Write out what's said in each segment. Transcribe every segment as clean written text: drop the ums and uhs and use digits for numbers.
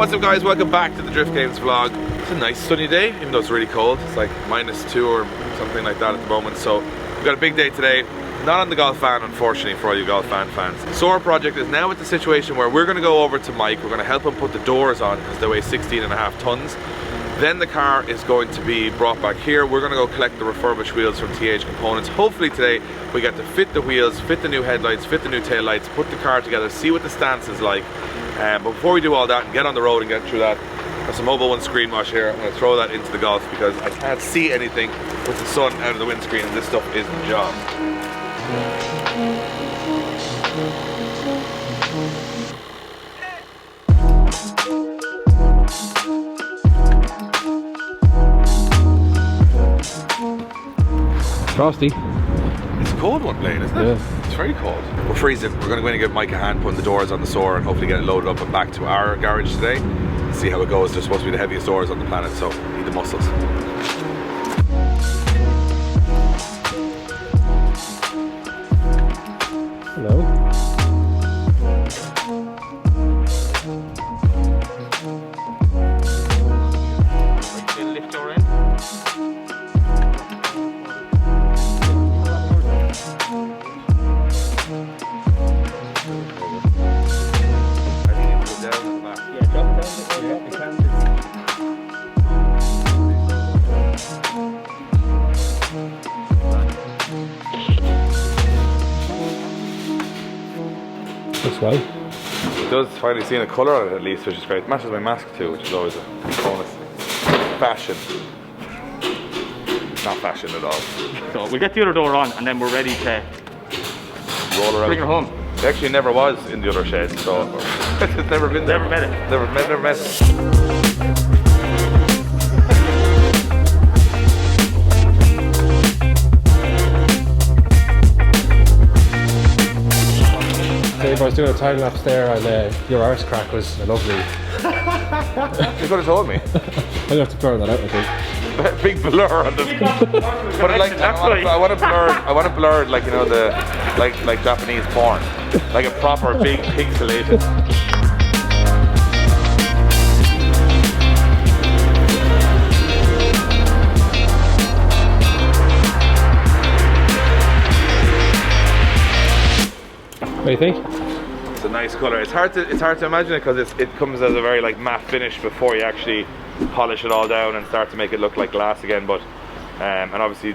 What's up guys, welcome back to the Drift Games vlog. It's a nice sunny day, even though it's really cold. It's like -2 or something like that at the moment. So we've got a big day today. Not on the Golf Van, unfortunately, for all you Golf Van fans. Soarer project is now at the situation where we're going to go over to Mike. We're going to help him put the doors on because they weigh 16.5 tons. Then the car is going to be brought back here. We're going to go collect the refurbished wheels from TH Components. Hopefully today we get to fit the wheels, fit the new headlights, fit the new tail lights, put the car together, see what the stance is like. But before we do all that and get on the road and get through that, there's some Mobil 1 screen wash here. I'm going to throw that into the Golf because I can't see anything with the sun out of the windscreen, and this stuff is the job. Frosty. It's a cold one, Blaine, isn't it? Yeah. It's very cold. We're freezing. We're going to go in and give Mike a hand putting the doors on the Soarer and hopefully get it loaded up and back to our garage today. See how it goes. They're supposed to be the heaviest doors on the planet, so need the muscles. Hello. Lift door in. Looks well. It does finally see a colour on it at least, which is great. It matches my mask too, which is always a bonus. Fashion. Not fashion at all. So we'll get the other door on and then we're ready to Roll around. bring her home. It actually never was in the other shed, so it's never been there. Never met it. Never met it. Dave, I was doing a time lapse there and your arse crack was lovely. You could have told me. I'll have to blur that out, I think. Big blur on the. But like, I want it blurred like, you know, the like Japanese porn, like a proper big pixelated. What do you think? It's a nice colour. It's hard to imagine it because it comes as a very like matte finish before you actually polish it all down and start to make it look like glass again. But and obviously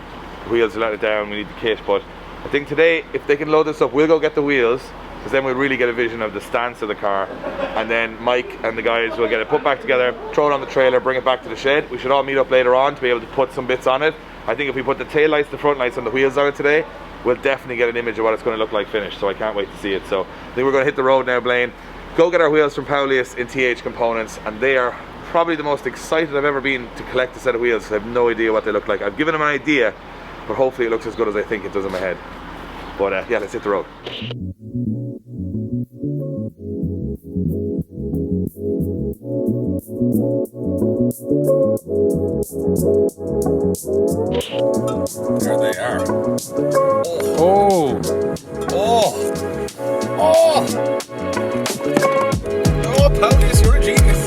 wheels to let it down. We need the kit. But I think today, if they can load this up, we'll go get the wheels because then we'll really get a vision of the stance of the car. And then Mike and the guys will get it put back together, throw it on the trailer, bring it back to the shed. We should all meet up later on to be able to put some bits on it. I think if we put the tail lights, the front lights, and the wheels on it today, we'll definitely get an image of what it's going to look like finished, so I can't wait to see it. So I think we're going to hit the road now, Blaine. Go get our wheels from Paulius in TH Components, and they are probably the most excited I've ever been to collect a set of wheels because I have no idea what they look like. I've given them an idea, but hopefully it looks as good as I think it does in my head. But yeah, let's hit the road. There they are. Oh! Oh! Oh! Oh, Paulius, you're a genius.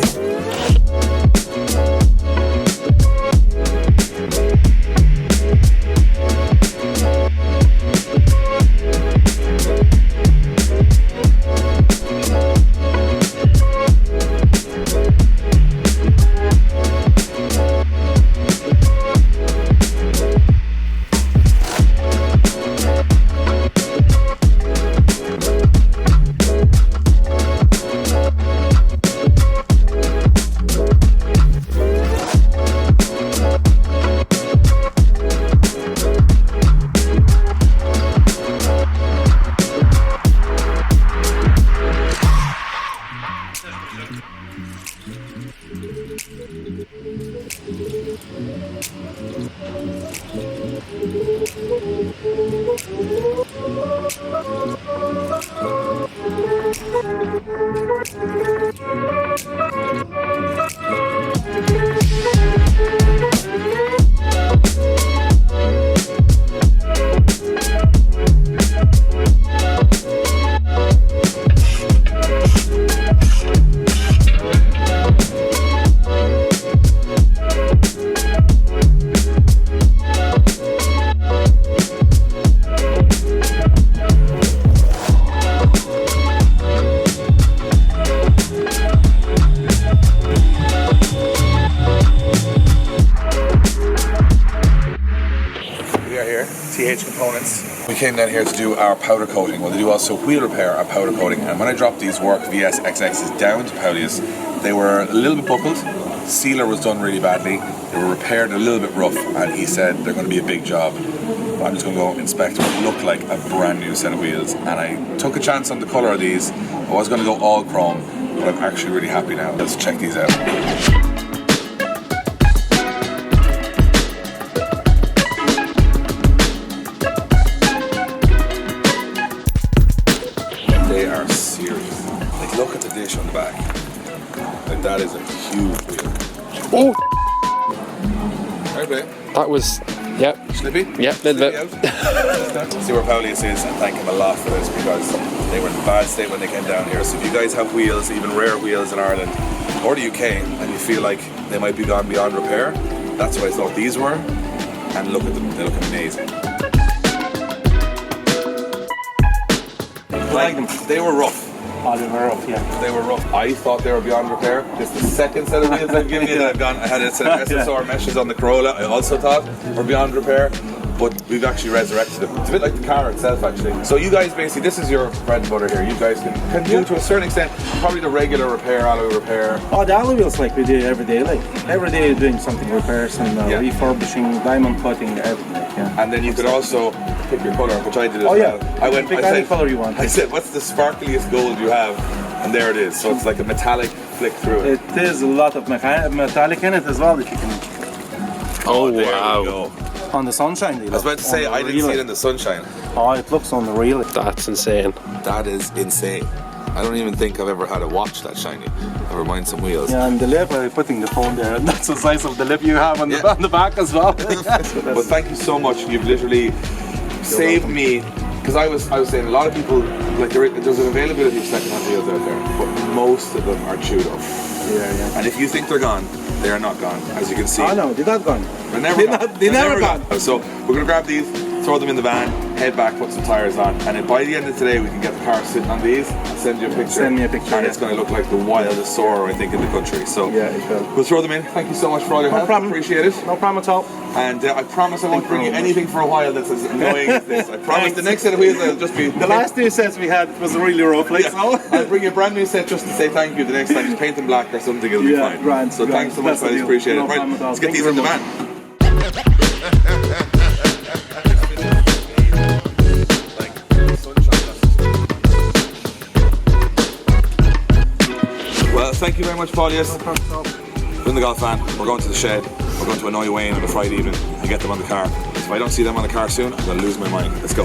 We came down here to do our powder coating. Well, they do also wheel repair and powder coating. And when I dropped these work VS XXs down to Paulius, they were a little bit buckled. Sealer was done really badly. They were repaired a little bit rough, and he said they're going to be a big job. I'm just going to go inspect what looked like a brand new set of wheels. And I took a chance on the colour of these. I was going to go all chrome, but I'm actually really happy now. Let's check these out. They are serious. Like, look at the dish on the back. Like, that is a huge wheel. Oh! Right, babe. That was, yep. Slippy? Yep, little bit. See where Paulius is, and thank him a lot for this, because they were in a bad state when they came down here. So if you guys have wheels, even rare wheels in Ireland or the UK, and you feel like they might be gone beyond repair, that's what I thought these were. And look at them, they look amazing. Like, they were rough. Oh, they were rough, yeah. They were rough. I thought they were beyond repair. Just the second set of wheels I've given you that I've gone, I had a set of SSR meshes on the Corolla, I also thought were beyond repair, but we've actually resurrected them. It's a bit like the car itself, actually. So you guys basically, this is your bread and butter here. You guys can do to a certain extent probably the regular repair, alloy repair. Oh, the alloy wheels like we do every day. Like every day you're doing something, repairs and refurbishing, diamond cutting, everything. Yeah. And then you could also pick your colour, which I did as well. Yeah. I went, pick I any said, colour you want. I said, what's the sparkliest gold you have? And there it is. So it's like a metallic flick through it. It is a lot of metallic in it as well that you can. Oh, there wow. we go. On the sunshine. I was about to say, I didn't see it in the sunshine. Oh, it looks unreal. That's insane. That is insane. I don't even think I've ever had a watch that shiny. Never mind some wheels. Yeah, and the lip, I'm putting the phone there, and that's the size of the lip you have on, on the back as well. But thank you so much. You've literally saved me. Because I was saying a lot of people, like there's an availability of second-hand wheels out there, but most of them are chewed up. Yeah. And if you think they're gone, they are not gone, as you can see. Oh no, they're not gone. They're never gone. They're never gone. So we're going to grab these, throw them in the van, head back, put some tyres on, and then by the end of today we can get the car sitting on these. I'll send you a picture. Send me a picture. And it's going to look like the wildest Soarer, I think, in the country. So yeah, it will. We'll throw them in. Thank you so much for all your help. problem. Appreciate it. No problem at all. And I promise I won't bring you anything for a while that's as annoying as this. I promise the next set of wheels will just be... The last two sets we had was really rough, like so. I'll bring you a brand new set just to say thank you the next time. Just paint them black or something, it'll be fine. Grand, so thanks so much, guys. Appreciate it. Right, let's get these in the van. Well, thank you very much, Paulius. In the golf van, we're going to the shed. We're going to annoy Wayne on a Friday evening and get them on the car. If I don't see them on the car soon, I'm going to lose my mind. Let's go.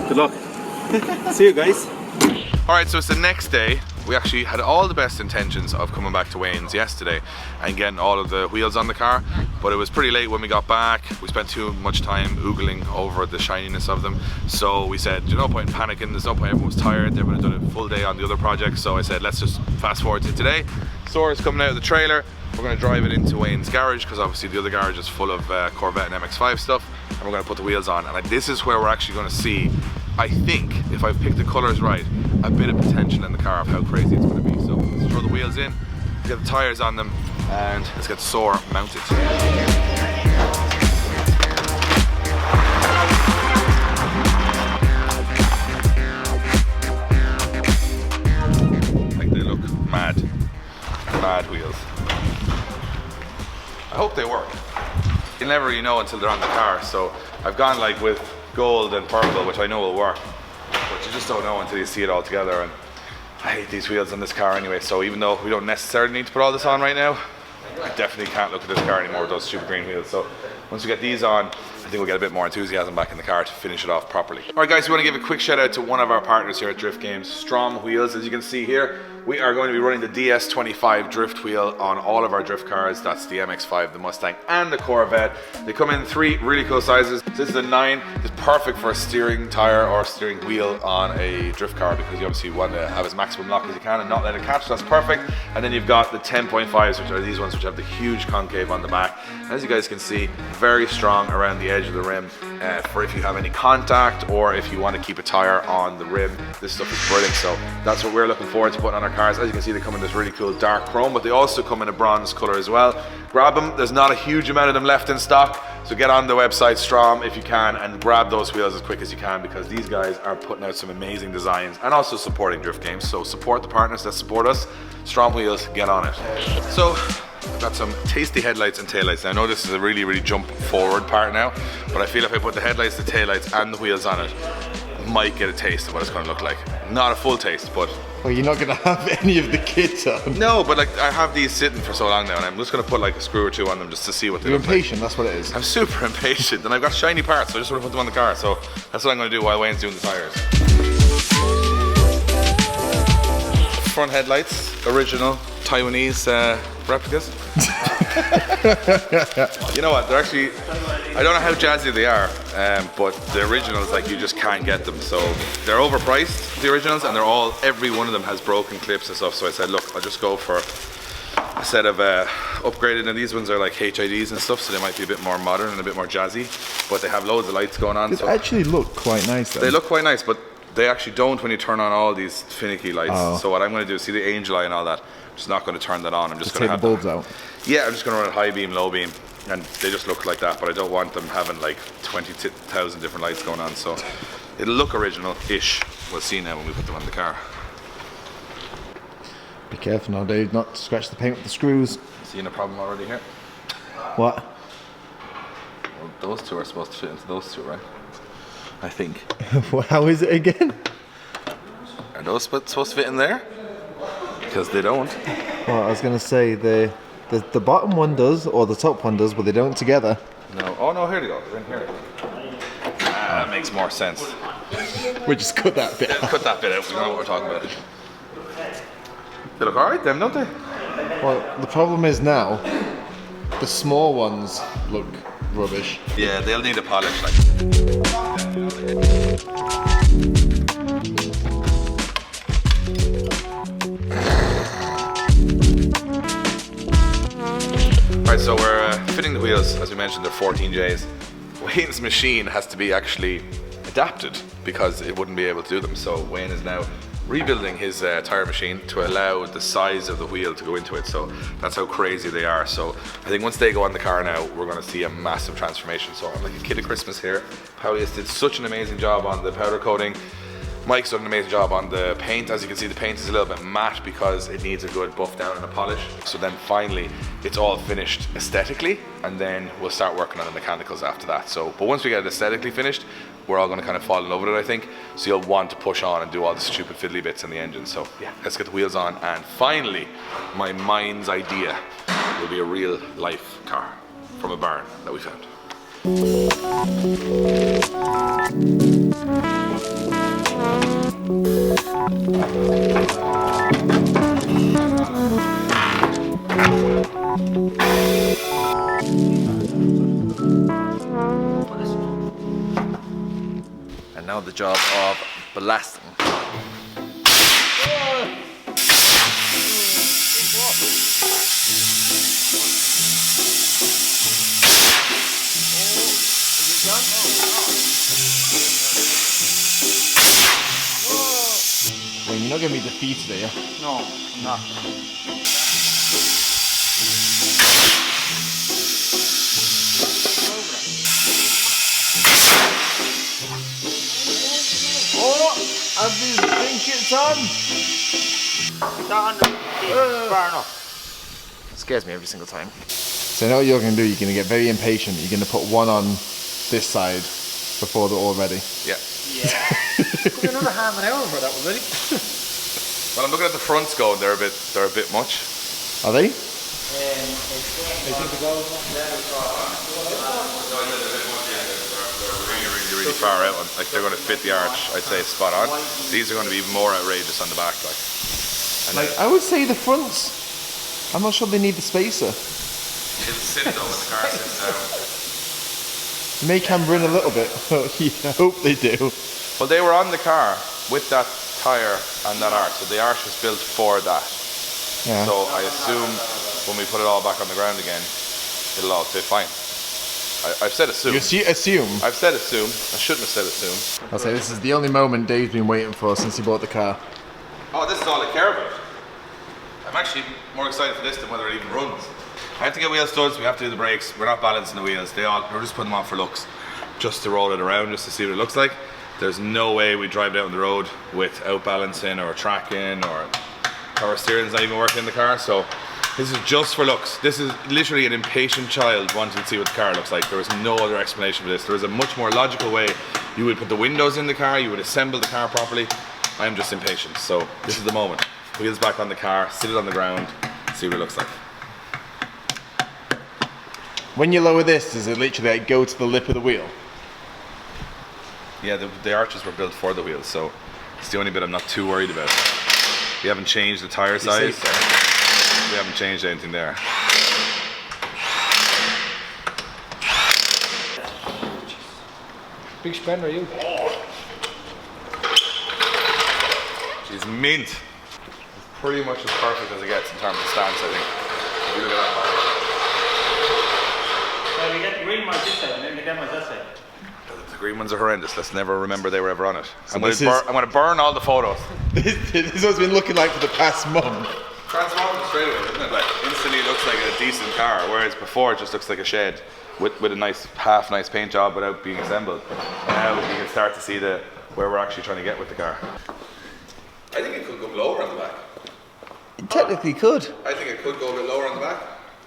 Good luck. See you guys. Alright, so it's the next day. We actually had all the best intentions of coming back to Wayne's yesterday and getting all of the wheels on the car, but it was pretty late when we got back. We spent too much time oogling over the shininess of them, so we said, there's no point in panicking, there's no point, everyone's tired, they would have done a full day on the other project, so I said, let's just fast forward to today. Soarer's coming out of the trailer. We're going to drive it into Wayne's garage, because obviously the other garage is full of Corvette and MX-5 stuff, and we're going to put the wheels on, and this is where we're actually going to see, I think, if I've picked the colours right, a bit of potential in the car of how crazy it's going to be. So let's throw the wheels in, get the tyres on them, and let's get the Soarer mounted. Like, they look mad wheels. I hope they work. You never really know until they're on the car, so I've gone like with gold and purple, which I know will work, but you just don't know until you see it all together. And I hate these wheels on this car anyway, so even though we don't necessarily need to put all this on right now, I definitely can't look at this car anymore with those stupid green wheels. So once we get these on, I think we'll get a bit more enthusiasm back in the car to finish it off properly. Alright guys, we want to give a quick shout out to one of our partners here at Drift Games, Strom Wheels. As you can see here, we are going to be running the DS25 drift wheel on all of our drift cars. That's the MX-5, the Mustang, and the Corvette. They come in 3 really cool sizes. This is a 9. It's perfect for a steering tire or steering wheel on a drift car, because you obviously want to have as maximum lock as you can and not let it catch. That's perfect. And then you've got the 10.5s, which are these ones which have the huge concave on the back. As you guys can see, very strong around the edge of the rim for if you have any contact or if you want to keep a tire on the rim. This stuff is brilliant, so that's what we're looking forward to putting on our cars. As you can see, they come in this really cool dark chrome, but they also come in a bronze color as well. Grab them, there's not a huge amount of them left in stock, so get on the website Strom if you can and grab those wheels as quick as you can, because these guys are putting out some amazing designs and also supporting drift games. So support the partners that support us. Strom Wheels, get on it. So I've got some tasty headlights and taillights. Now I know this is a really jump forward part now, but I feel if I put the headlights, the taillights and the wheels on it, I might get a taste of what it's going to look like. Not a full taste, but... Well, you're not going to have any of the kits on. No, but like I have these sitting for so long now, and I'm just going to put like a screw or two on them just to see what they You're look impatient, like. That's what it is. I'm super impatient, and I've got shiny parts, so I just want to put them on the car. So that's what I'm going to do while Wayne's doing the tires. Front headlights, original Taiwanese replicas. You know what, they're actually, I don't know how jazzy they are, but the originals, like, you just can't get them. So they're overpriced, the originals, and they're all, every one of them has broken clips and stuff. So I said, look, I'll just go for a set of upgraded, and these ones are like HIDs and stuff, so they might be a bit more modern and a bit more jazzy, but they have loads of lights going on. They actually look quite nice then. They look quite nice, but they actually don't when you turn on all these finicky lights. So what I'm going to do is see the angel eye and all that. I'm just not going to turn that on. I'm just going to take the bulbs out. Yeah, I'm just going to run it high beam, low beam, and they just look like that. But I don't want them having like 20,000 different lights going on. So it'll look original-ish. We'll see now when we put them on the car. Be careful now, Dave, not to scratch the paint with the screws. Seeing a problem already here? What? Well, those two are supposed to fit into those two, right? I think. How is it again? Are those supposed to fit in there? Because they don't. Well, I was going to say the bottom one does, or the top one does, but they don't together. No. Oh no, here they go. They're in here. That makes more sense. We just cut that bit out. Cut that bit out. We know what we're talking about. They look alright then, don't they? Well, the problem is now, the small ones look rubbish. Yeah, they'll need a polish. Like. Alright, so we're fitting the wheels. As we mentioned, they're 14Js. Wayne's machine has to be actually adapted because it wouldn't be able to do them. So Wayne is now rebuilding his tire machine to allow the size of the wheel to go into it. So that's how crazy they are. So I think once they go on the car now, we're going to see a massive transformation. So I'm like a kid at Christmas here. Paulius did such an amazing job on the powder coating. Mike's done an amazing job on the paint. As you can see, the paint is a little bit matte because it needs a good buff down and a polish. So then finally, it's all finished aesthetically, and then we'll start working on the mechanicals after that. So, but once we get it aesthetically finished, we're all going to kind of fall in love with it, I think. So you'll want to push on and do all the stupid fiddly bits in the engine. So yeah, let's get the wheels on. And finally, my mind's idea will be a real life car from a barn that we found. And now the job of blasting. Well, you're not going to be defeated, are you? No, I'm not. Oh, I think it's on. Far enough. It scares me every single time. So now what you're going to do, you're going to get very impatient. You're going to put one on this side before they're all ready. Yeah. Put another half an hour for that one, ready? Well, I'm looking at the fronts going, they're a bit much. Are they? Really far out. Like they're going to fit the arch, I'd say spot on. These are going to be even more outrageous on the back, like. I would say the fronts. I'm not sure they need the spacer. It'll sit though when the car sits down. They may camber in a little bit. I hope they do. Well, they were on the car with that tyre and that arch, so the arch was built for that. Yeah. So I assume when we put it all back on the ground again, it'll all fit fine. I've said assume. You assume? I've said assume. I shouldn't have said assume. I'll say this is the only moment Dave's been waiting for since he bought the car. Oh, this is all I care about. I'm actually more excited for this than whether it even runs. I have to get wheel studs, we have to do the brakes. We're not balancing the wheels. We're just putting them on for looks. Just to roll it around, just to see what it looks like. There's no way we drive down the road without balancing or tracking or power steering's not even working in the car. So this is just for looks. This is literally an impatient child wanting to see what the car looks like. There is no other explanation for this. There is a much more logical way. You would put the windows in the car, you would assemble the car properly. I'm just impatient, so this is the moment. Wheels back on the car, sit it on the ground, see what it looks like. When you lower this, does it literally like go to the lip of the wheel? Yeah, the arches were built for the wheels, so it's the only bit I'm not too worried about. We haven't changed the tyre size. We haven't changed anything there. Big spender, you. She's mint. It's pretty much as perfect as it gets in terms of stance, I think. If you look at that. So we get the green ones this side and then the red ones that side. The green ones are horrendous. Let's never remember they were ever on it. So I'm going to burn all the photos. This is what it's been looking like for the past month. Transformed straight away, doesn't it? Like instantly looks like a decent car, whereas before it just looks like a shed with a nice paint job without being assembled. Now you can start to see where we're actually trying to get with the car. I think it could go lower on the back. It technically could. I think it could go a bit lower on the back.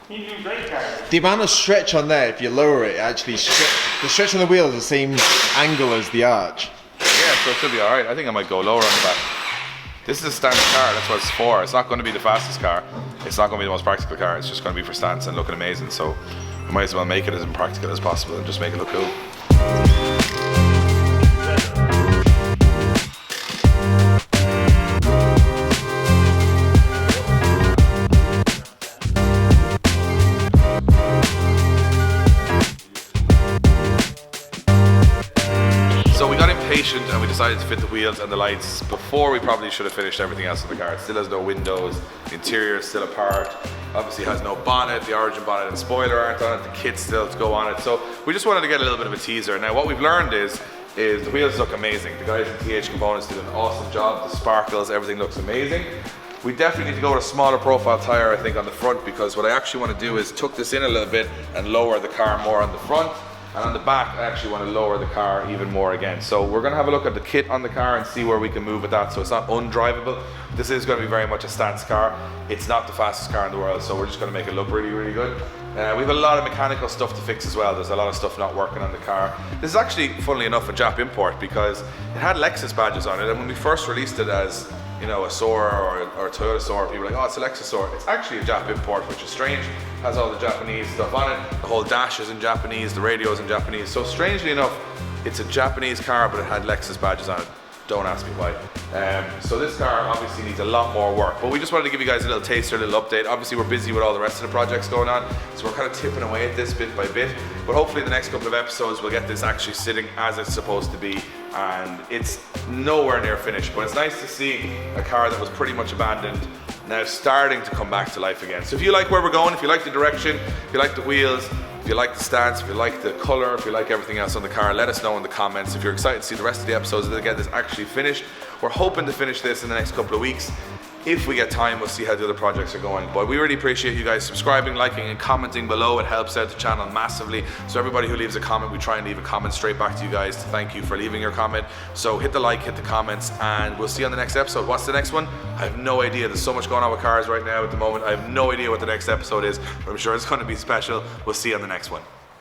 You do great cars. The amount of stretch on there, if you lower it, actually the stretch on the wheel is the same angle as the arch. Yeah, so it should be alright. I think I might go lower on the back. This is a standard car, that's what it's for. It's not going to be the fastest car. It's not going to be the most practical car. It's just going to be for stance and looking amazing. So we might as well make it as impractical as possible and just make it look cool. And we decided to fit the wheels and the lights before we probably should have finished everything else in the car. It still has no windows, the interior is still apart, obviously has no bonnet, the origin bonnet and spoiler aren't on it, the kit's still to go on it. So we just wanted to get a little bit of a teaser. Now what we've learned is the wheels look amazing. The guys at TH Components did an awesome job, the sparkles, everything looks amazing. We definitely need to go with a smaller profile tyre, I think, on the front, because what I actually want to do is tuck this in a little bit and lower the car more on the front. And on the back, I actually want to lower the car even more again. So we're going to have a look at the kit on the car and see where we can move with that. So it's not undrivable. This is going to be very much a stance car. It's not the fastest car in the world, so we're just going to make it look really, really good. We have a lot of mechanical stuff to fix as well. There's a lot of stuff not working on the car. This is actually, funnily enough, a Jap import because it had Lexus badges on it. And when we first released it as, you know, a Soarer or a Toyota Soarer, people were like, oh, it's a Lexus Soarer. It's actually a Jap import, which is strange. Has all the Japanese stuff on it. The whole dash is in Japanese, the radio is in Japanese. So strangely enough, it's a Japanese car, but it had Lexus badges on it. Don't ask me why. So this car obviously needs a lot more work, but we just wanted to give you guys a little taster, a little update. Obviously we're busy with all the rest of the projects going on, so we're kind of tipping away at this bit by bit, but hopefully the next couple of episodes we'll get this actually sitting as it's supposed to be, and it's nowhere near finished, but it's nice to see a car that was pretty much abandoned now starting to come back to life again. So if you like where we're going, if you like the direction, if you like the wheels, if you like the stance, if you like the color, if you like everything else on the car, let us know in the comments. If you're excited to see the rest of the episodes to get this actually finished, we're hoping to finish this in the next couple of weeks. If we get time, we'll see how the other projects are going. But we really appreciate you guys subscribing, liking, and commenting below. It helps out the channel massively. So everybody who leaves a comment, we try and leave a comment straight back to you guys to thank you for leaving your comment. So hit the like, hit the comments, and we'll see you on the next episode. What's the next one? I have no idea. There's so much going on with cars right now at the moment. I have no idea what the next episode is, but I'm sure it's going to be special. We'll see you on the next one.